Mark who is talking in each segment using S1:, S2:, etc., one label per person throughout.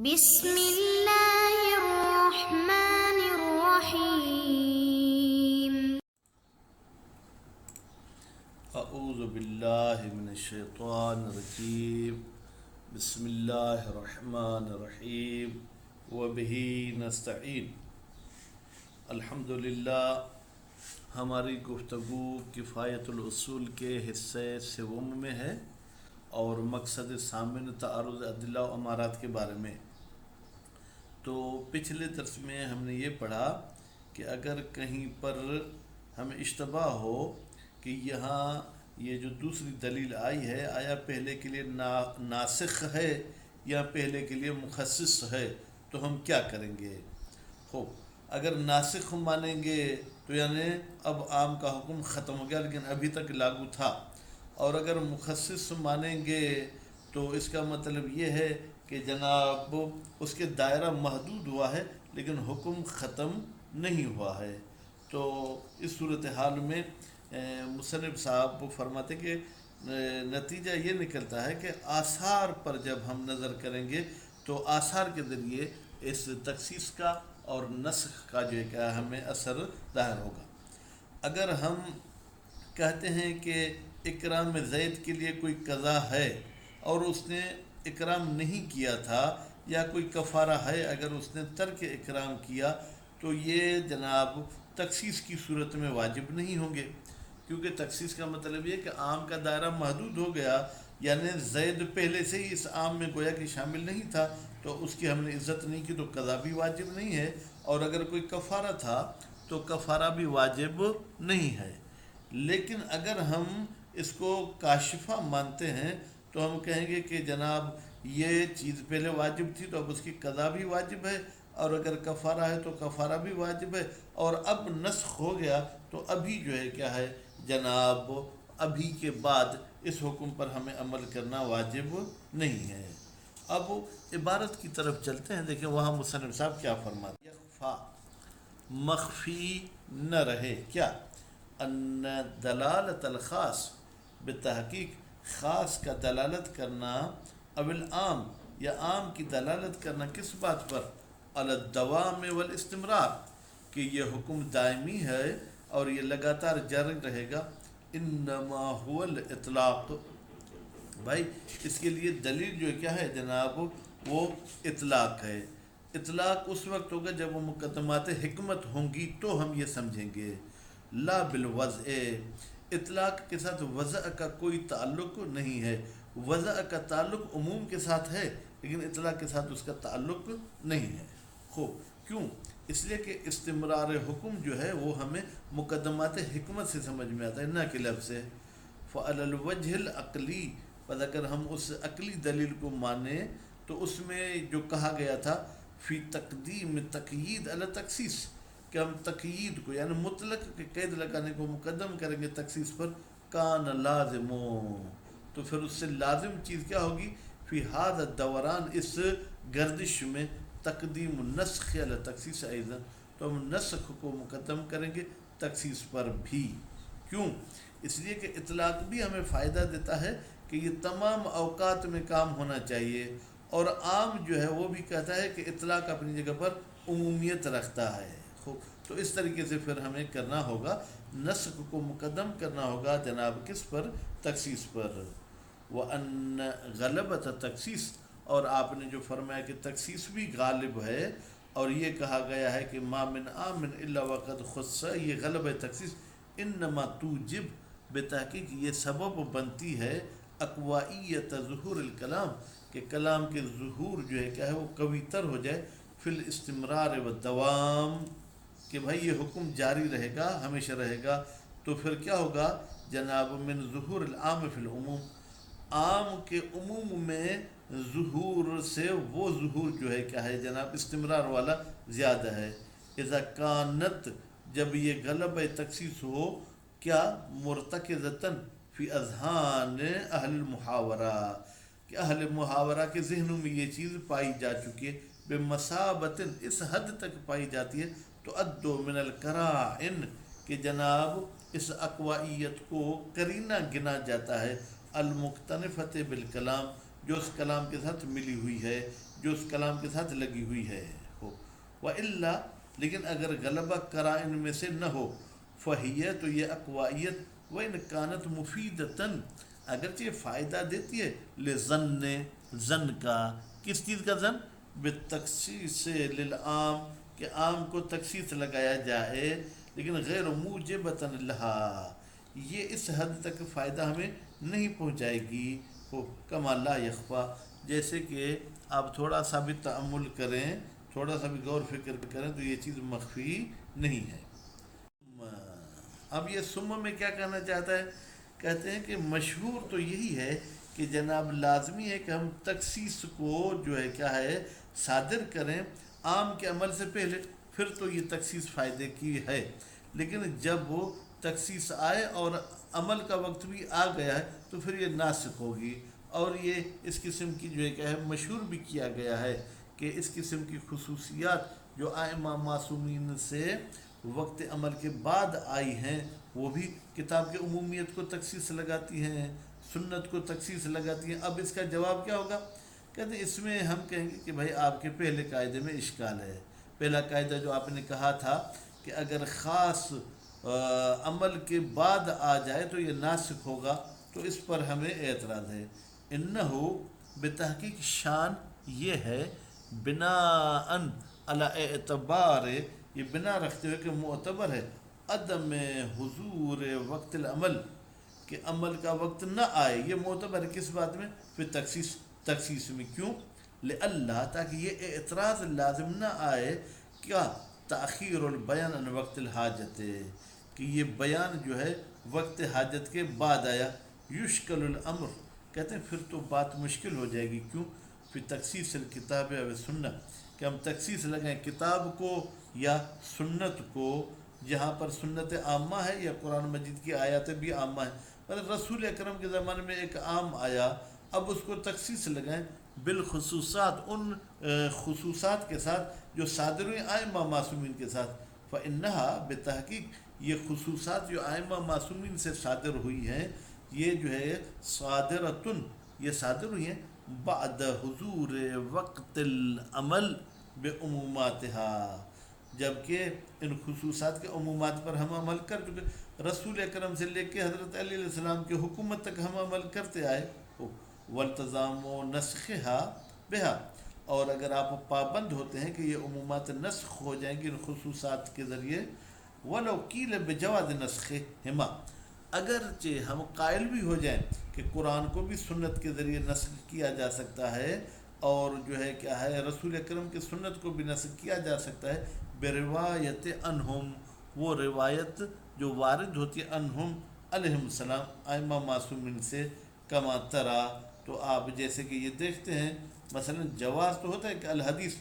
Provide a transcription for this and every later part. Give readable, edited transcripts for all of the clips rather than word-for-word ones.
S1: بسم اللہ الرحمن الرحیم۔
S2: اعوذ باللہ من الشیطان الرجیم، بسم اللہ الرحمن الرحیم، وبہ نستعین۔ الحمدللہ، ہماری گفتگو کفایت الاصول کے حصے سوم میں ہے اور مقصد ثامن تعارض ادلہ و امارات کے بارے میں۔ تو پچھلے درس میں ہم نے یہ پڑھا کہ اگر کہیں پر ہمیں اشتباہ ہو کہ یہاں یہ جو دوسری دلیل آئی ہے آیا پہلے کے لیے ناسخ ہے یا پہلے کے لیے مخصص ہے، تو ہم کیا کریں گے؟ خوب، اگر ناسخ مانیں گے تو یعنی اب عام کا حکم ختم ہو گیا لیکن ابھی تک لاگو تھا، اور اگر مخصص مانیں گے تو اس کا مطلب یہ ہے کہ جناب اس کے دائرہ محدود ہوا ہے لیکن حکم ختم نہیں ہوا ہے۔ تو اس صورتحال میں مصنف صاحب فرماتے کہ نتیجہ یہ نکلتا ہے کہ آثار پر جب ہم نظر کریں گے تو آثار کے ذریعے اس تخصیص کا اور نسخ کا جو ہے کہ ہمیں اثر ظاہر ہوگا۔ اگر ہم کہتے ہیں کہ اکرام زید کے لیے کوئی قضا ہے اور اس نے اکرام نہیں کیا تھا، یا کوئی کفارہ ہے اگر اس نے ترک اکرام کیا، تو یہ جناب تخصیص کی صورت میں واجب نہیں ہوں گے، کیونکہ تخصیص کا مطلب یہ کہ عام کا دائرہ محدود ہو گیا، یعنی زید پہلے سے ہی اس عام میں گویا کہ شامل نہیں تھا تو اس کی ہم نے عزت نہیں کی، تو قضا بھی واجب نہیں ہے، اور اگر کوئی کفارہ تھا تو کفارہ بھی واجب نہیں ہے۔ لیکن اگر ہم اس کو کاشفہ مانتے ہیں تو ہم کہیں گے کہ جناب یہ چیز پہلے واجب تھی تو اب اس کی قضا بھی واجب ہے، اور اگر کفارہ ہے تو کفارہ بھی واجب ہے، اور اب نسخ ہو گیا تو ابھی جو ہے کیا ہے جناب، ابھی کے بعد اس حکم پر ہمیں عمل کرنا واجب نہیں ہے۔ اب عبارت کی طرف چلتے ہیں، دیکھیں وہاں مصنف صاحب کیا فرماتے ہیں۔ یخفا، مخفی نہ رہے، کیا؟ ان دلالت الخاص، بتحقیق خاص کا دلالت کرنا، اول عام یا عام کی دلالت کرنا کس بات پر؟ علی الدوام والاستمرار، کہ یہ حکم دائمی ہے اور یہ لگاتار جاری رہے گا۔ انما هو الاطلاق، بھائی اس کے لیے دلیل جو کیا ہے جناب، وہ اطلاق ہے۔ اطلاق اس وقت ہوگا جب وہ مقدمات حکمت ہوں گی تو ہم یہ سمجھیں گے۔ لا بالوضع، اطلاق کے ساتھ وضع کا کوئی تعلق نہیں ہے، وضع کا تعلق عموم کے ساتھ ہے لیکن اطلاق کے ساتھ اس کا تعلق نہیں ہے۔ خوب، کیوں؟ اس لیے کہ استمرار حکم جو ہے وہ ہمیں مقدمات حکمت سے سمجھ میں آتا ہے، نہ کہ لفظ سے۔ فعلی الوجہ العقلی، پس اگر ہم اس عقلی دلیل کو مانیں تو اس میں جو کہا گیا تھا فی تقدیم تقیید علی تخصیص، کہ ہم تقیید کو یعنی مطلق کے قید لگانے کو مقدم کریں گے تخصیص پر، کان لازمو، تو پھر اس سے لازم چیز کیا ہوگی؟ فی ھذا الدوران، اس گردش میں، تقدیم النسخ علی تخصیص ایضا، تو ہم نسخ کو مقدم کریں گے تخصیص پر بھی۔ کیوں؟ اس لیے کہ اطلاق بھی ہمیں فائدہ دیتا ہے کہ یہ تمام اوقات میں کام ہونا چاہیے، اور عام جو ہے وہ بھی کہتا ہے کہ اطلاق اپنی جگہ پر عمومیت رکھتا ہے۔ تو اس طریقے سے پھر ہمیں کرنا ہوگا، نسخ کو مقدم کرنا ہوگا جناب کس پر؟ تخصیص پر۔ وَأَنَّ غَلَبَةَ تخصیص، اور آپ نے جو فرمایا کہ تخصیص بھی غالب ہے، اور یہ کہا گیا ہے کہ ما من عام الا وقد خص، یہ غلب تخصیص، انما توجب، بتحقیق یہ سبب بنتی ہے، اقوائیت ظہور الکلام، کہ کلام کے ظہور جو ہے کیا ہے وہ قوی تر ہو جائے، فی الاستمرار والدوام، کہ بھائی یہ حکم جاری رہے گا، ہمیشہ رہے گا، تو پھر کیا ہوگا جناب؟ من ظہور العام فی العموم، عام کے عموم میں ظہور سے وہ ظہور جو ہے کیا ہے جناب استمرار والا زیادہ ہے۔ اذا کانت، جب یہ غلب تخصیص ہو، کیا؟ مرتکزتاً فی اذہان اہل المحاورہ، کہ اہل محاورہ کے ذہنوں میں یہ چیز پائی جا چکی ہے، بمثابۃ، اس حد تک پائی جاتی ہے، تو ادو من القرائن، کہ جناب اس اقوائیت کو قرینہ گنا جاتا ہے، المقتنفۃ بالکلام، جو اس کلام کے ساتھ ملی ہوئی ہے، جو اس کلام کے ساتھ لگی ہوئی ہے ہو. وَإِلَّا لیکن اگر غلبہ قرائن میں سے نہ ہو فہیہ تو یہ اقوائیت وَإِنْ كَانَتْ مُفِيدَةً اگرچہ یہ فائدہ دیتی ہے لِظَنِّ زن کا. کس چیز کا زن؟ بالتخصیص للعام کہ عام کو تخصیص لگایا جائے لیکن غیر موجبۃ لہا یہ اس حد تک فائدہ ہمیں نہیں پہنچائے گی ہو. کما لا یخفا جیسے کہ آپ تھوڑا سا بھی تأمل کریں تھوڑا سا بھی غور فکر کریں تو یہ چیز مخفی نہیں ہے. اب یہ ثم میں کیا کہنا چاہتا ہے؟ کہتے ہیں کہ مشہور تو یہی ہے کہ جناب لازمی ہے کہ ہم تخصیص کو جو ہے کیا ہے صادر کریں عام کے عمل سے پہلے، پھر تو یہ تخصیص فائدے کی ہے. لیکن جب وہ تخصیص آئے اور عمل کا وقت بھی آ گیا ہے تو پھر یہ ناسخ ہوگی. اور یہ اس قسم کی جو ہے کیا ہے مشہور بھی کیا گیا ہے کہ اس قسم کی خصوصیات جو ائمہ معصومین سے وقت عمل کے بعد آئی ہیں وہ بھی کتاب کے عمومیت کو تخصیص لگاتی ہیں، سنت کو تخصیص لگاتی ہیں. اب اس کا جواب کیا ہوگا؟ کہتے ہیں اس میں ہم کہیں گے کہ بھائی آپ کے پہلے قاعدے میں اشکال ہے. پہلا قاعدہ جو آپ نے کہا تھا کہ اگر خاص عمل کے بعد آ جائے تو یہ ناسخ ہوگا، تو اس پر ہمیں اعتراض ہے. انہو بتحقیق شان یہ ہے بناء علی اعتبار یہ بنا رکھتے ہوئے کہ معتبر ہے عدم حضور وقت العمل کہ عمل کا وقت نہ آئے. یہ معتبر ہے کس بات میں؟ پھر تخصیص میں. کیوں؟ لئلا تاکہ یہ اعتراض لازم نہ آئے کیا تاخیر البیان عن وقت الحاجت کہ یہ بیان جو ہے وقت حاجت کے بعد آیا. یشکل الامر کہتے ہیں پھر تو بات مشکل ہو جائے گی. کیوں؟ پھر تخصیص الکتاب و سنت کہ ہم تخصیص لگائیں کتاب کو یا سنت کو جہاں پر سنت عامہ ہے یا قرآن مجید کی آیاتیں بھی عامہ ہیں. مطلب رسول اکرم کے زمانے میں ایک عام آیا اب اس کو تخصیص لگائیں بالخصوصات ان خصوصات کے ساتھ جو صادر ہوئی ائمہ معصومین کے ساتھ. فإنہا بتحقیق یہ خصوصات جو ائمہ معصومین سے صادر ہوئی ہیں یہ جو ہے صادرتن یہ صادر ہوئی ہیں بعد حضور وقت العمل بعموماتها جبکہ ان خصوصات کے عمومات پر ہم عمل کر چکے. رسول اکرم سے لے کے حضرت علی علیہ السلام کی حکومت تک ہم عمل کرتے آئے. والتزام و نسخها بها اور اگر آپ پابند ہوتے ہیں کہ یہ عمومات نسخ ہو جائیں گی ان خصوصات کے ذریعے. ولو قیل بجواز نسخهما اگرچہ ہم قائل بھی ہو جائیں کہ قرآن کو بھی سنت کے ذریعے نسخ کیا جا سکتا ہے اور جو ہے کیا ہے رسول اکرم کی سنت کو بھی نسخ کیا جا سکتا ہے بروایت انہم وہ روایت جو وارد ہوتی ہے انہم علیہم السلام ائمہ معصومین سے. کما ترا تو آپ جیسے کہ یہ دیکھتے ہیں مثلا جواز تو ہوتا ہے کہ الحدیث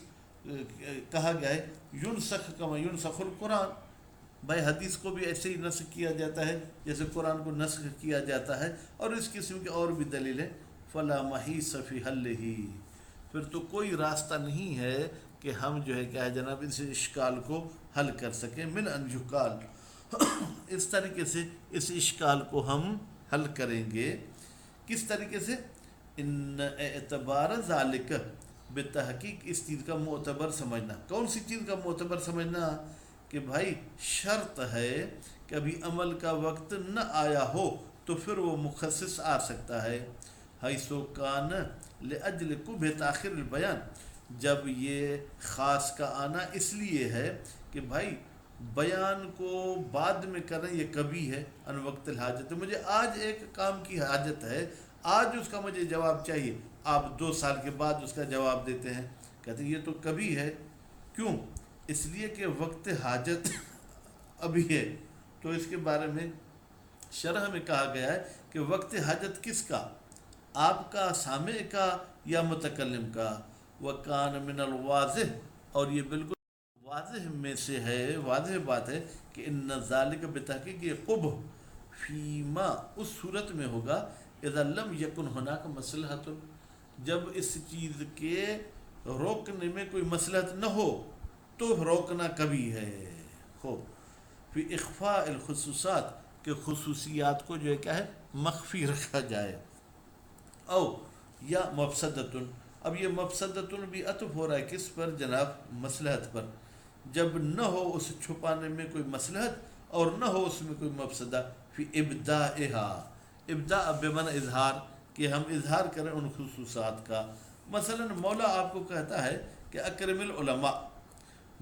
S2: کہا گیا ہے ینسخ کما ینسخ القرآن بھائی حدیث کو بھی ایسے ہی نسخ کیا جاتا ہے جیسے قرآن کو نسخ کیا جاتا ہے اور اس قسم کی اور بھی دلیلیں. فلا محیص فی حلہ پھر تو کوئی راستہ نہیں ہے کہ ہم جو ہے کیا ہے جناب اس اشکال کو حل کر سکیں. من ان یقال اس طریقے سے اس اشکال کو ہم حل کریں گے. کس طریقے سے؟ ان اعتبار ذالک بتحقیق اس چیز کا معتبر سمجھنا. کون سی چیز کا معتبر سمجھنا؟ کہ بھائی شرط ہے کہ ابھی عمل کا وقت نہ آیا ہو تو پھر وہ مخصص آ سکتا ہے. حیث کان لاجل قبح تاخیر البیان جب یہ خاص کا آنا اس لیے ہے کہ بھائی بیان کو بعد میں کریں یہ کبھی ہے ان وقت الحاجت. مجھے آج ایک کام کی حاجت ہے آج اس کا مجھے جواب چاہیے آپ 2 سال کے بعد اس کا جواب دیتے ہیں. کہتے ہیں یہ تو کبھی ہے. کیوں؟ اس لیے کہ وقت حاجت ابھی ہے. تو اس کے بارے میں شرح میں کہا گیا ہے کہ وقت حاجت کس کا؟ آپ کا سامع کا یا متکلم کا. وَكَانَ مِنَ الْوَاضِحِ اور یہ بالکل واضح میں سے ہے واضح بات ہے کہ ان ذالک بتحقیق یہ قبح فیما اس صورت میں ہوگا اذا لم یکن هناک مصلحت جب اس چیز کے روکنے میں کوئی مصلحت نہ ہو تو روکنا کبھی ہے. ہو فی اخفاء الخصوصات کہ خصوصیات کو جو ہے کیا ہے مخفی رکھا جائے. او یا مفسدتن اب یہ مفسدتن بھی عطف ہو رہا ہے کس پر جناب؟ مصلحت پر. جب نہ ہو اس چھپانے میں کوئی مصلحت اور نہ ہو اس میں کوئی مفسدہ. فی ابداءہا، ابداء بمعنی اظہار، کہ ہم اظہار کریں ان خصوصات کا. مثلا مولا آپ کو کہتا ہے کہ اکرم العلماء،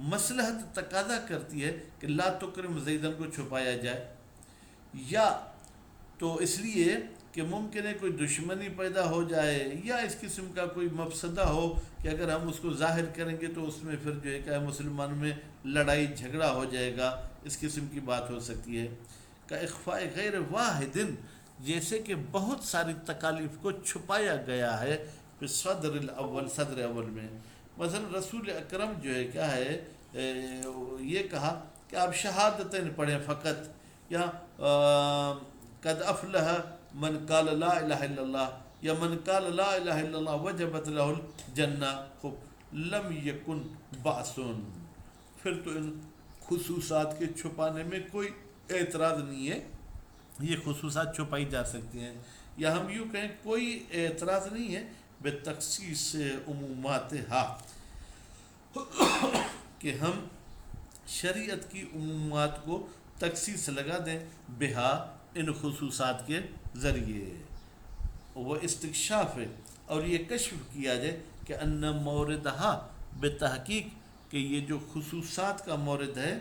S2: مصلحت تقاضا کرتی ہے کہ لا تکرم زیدن کو چھپایا جائے، یا تو اس لیے کہ ممکن ہے کوئی دشمنی پیدا ہو جائے یا اس قسم کا کوئی مفسدہ ہو کہ اگر ہم اس کو ظاہر کریں گے تو اس میں پھر جو ہے کہ مسلمانوں میں لڑائی جھگڑا ہو جائے گا، اس قسم کی بات ہو سکتی ہے. کا اخفاء غیر واحد، جیسے کہ بہت ساری تکالیف کو چھپایا گیا ہے صدر الاول، صدر اول میں. مثلا رسول اکرم جو ہے کیا ہے یہ کہا کہ آپ شہادتیں پڑھیں فقط، یا قد افلح من قال لا الہ الا اللہ، یا من قال لا الہ الا اللہ وجبت لہ الجنہ، لم یکن باسن. پھر تو ان خصوصات کے چھپانے میں کوئی اعتراض نہیں ہے، یہ خصوصات چھپائی جا سکتی ہیں. یا ہم یوں کہیں کوئی اعتراض نہیں ہے بتخصیص عموماتہا، کہ ہم شریعت کی عمومات کو تخصیص لگا دیں بہا، ان خصوصات کے ذریعے. وہ استکشاف ہے اور یہ کشف کیا جائے کہ ان موردہا، بتحقیق کہ یہ جو خصوصات کا مورد ہے،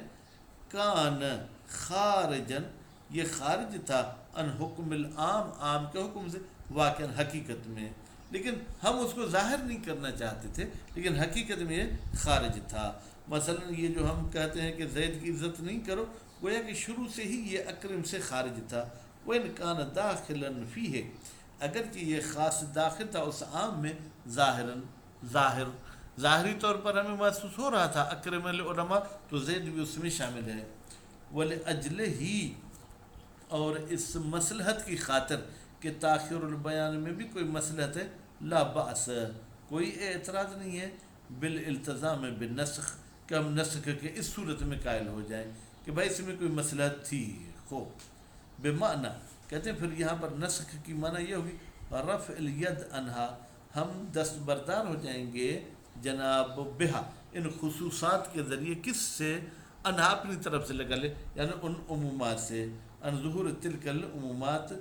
S2: کان خارجن، یہ خارج تھا، ان حکم العام، عام کے حکم سے، واقعا حقیقت میں، لیکن ہم اس کو ظاہر نہیں کرنا چاہتے تھے، لیکن حقیقت میں یہ خارج تھا. مثلا یہ جو ہم کہتے ہیں کہ زید کی عزت نہیں کرو، گویا کہ شروع سے ہی یہ اکرم سے خارج تھا. وَإِنْ كَانَ دَاخِلًا فِيهِ، اگرچہ یہ خاص داخل تھا اس عام میں، ظاہری طور پر ہمیں محسوس ہو رہا تھا اکرم العلماء، تو زید بھی اس میں شامل ہے. وَلِأَجْلِهِ، اور اس مصلحت کی خاطر کہ تاخیر البیان میں بھی کوئی مصلحت ہے، لا بأس، کوئی اعتراض نہیں ہے، بالالتزام بالنسخ، کہ ہم نسخ کے اس صورت میں قائل ہو جائیں کہ بھائی اس میں کوئی مصلحت تھی. بمعنی کہتے ہیں پھر یہاں پر نسخ کی معنی یہ ہوگی رفع الید عنہا، ہم دستبردار ہو جائیں گے جناب بہا، ان خصوصات کے ذریعے، کس سے؟ انہا اپنی طرف سے لگا لے، یعنی ان عمومات سے، ان ظہور تلک العمومات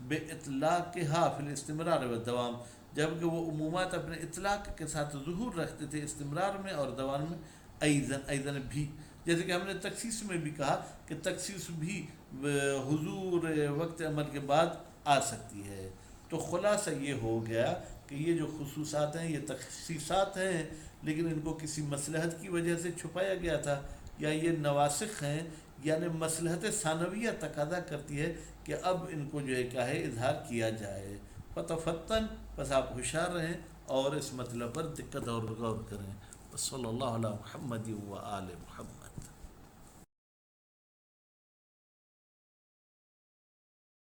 S2: باطلاقها فی الاستمرار والدوام، جبکہ وہ عمومات اپنے اطلاق کے ساتھ ظہور رکھتے تھے استمرار میں اور دوام میں. ایضاً بھی، جیسے کہ ہم نے تخصیص میں بھی کہا کہ تخصیص بھی حضور وقت عمل کے بعد آ سکتی ہے. تو خلاصہ یہ ہو گیا کہ یہ جو خصوصات ہیں یہ تخصیصات ہیں، لیکن ان کو کسی مصلحت کی وجہ سے چھپایا گیا تھا، یا یہ نواسخ ہیں، یعنی مصلحت ثانویہ تقاضا کرتی ہے کہ اب ان کو جو ہے کیا ہے اظہار کیا جائے. فتفتن، بس آپ ہوشیار رہیں اور اس مطلب پر دقت اور غور کریں. صلی اللہ علیہ محمد و آل محمد.